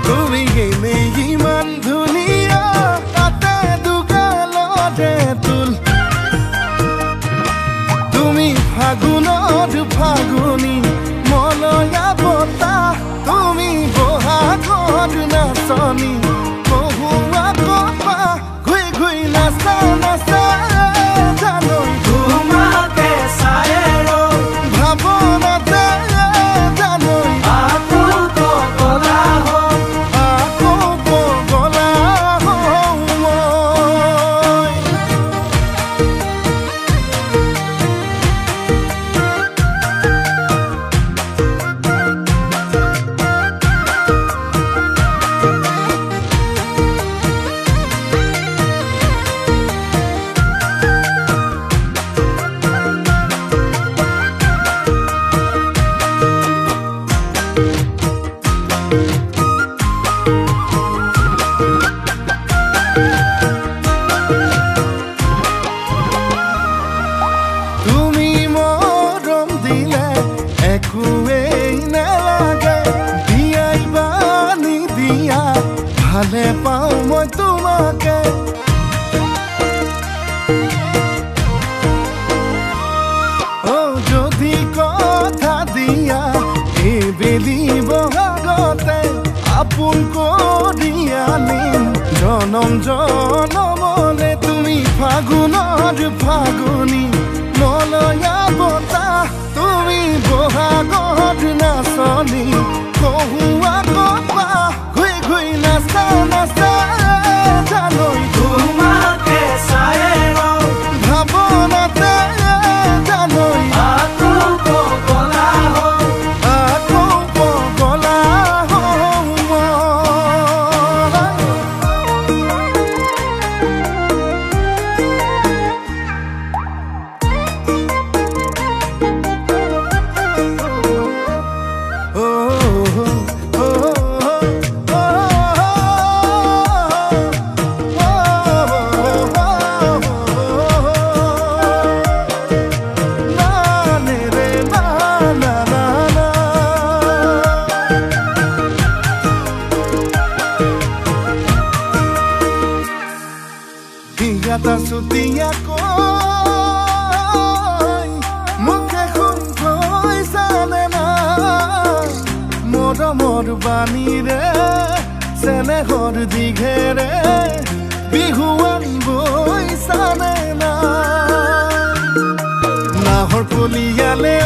তুমি এনেই ইমান ধুনীয়া তাতে দুগালতে তুল তুমি ফাগুনত ফাগুনী মলয়া বতাহ তুমি বহাগত নাচনী কহুৱা কপা ঘুই ঘুই নাচা নাচা জানৈ তোমাকে চাই ভাৱনাতে জানৈ আকৌ পগলা হওঁ আকৌ পগলা হওঁ মই। তুমি মৰম দিলে একোৱেই নালাগে দিয়াই বানি দিয়া ভালে পাওঁ মই তোমাকে যদি কথা দিয়া এইবেলি বহাগতে আপোন কৰি আনিম জনম জনমলে তুমি ফাগুনৰ ফাগুনী মলয়া বতাহ তুমি বহাগত নাচনী কহুৱা কপা ঘুই ঘুই নাচা নাচা জানৈ তোমাকে চাই ভাৱনাতে জানৈ আকৌ পগলা হওঁ আকৌ পগলা হওঁ মই। Hingga sutia koi muke khun koi sane na mor bani re sene hor dighere bihuan boi sane na hor puliale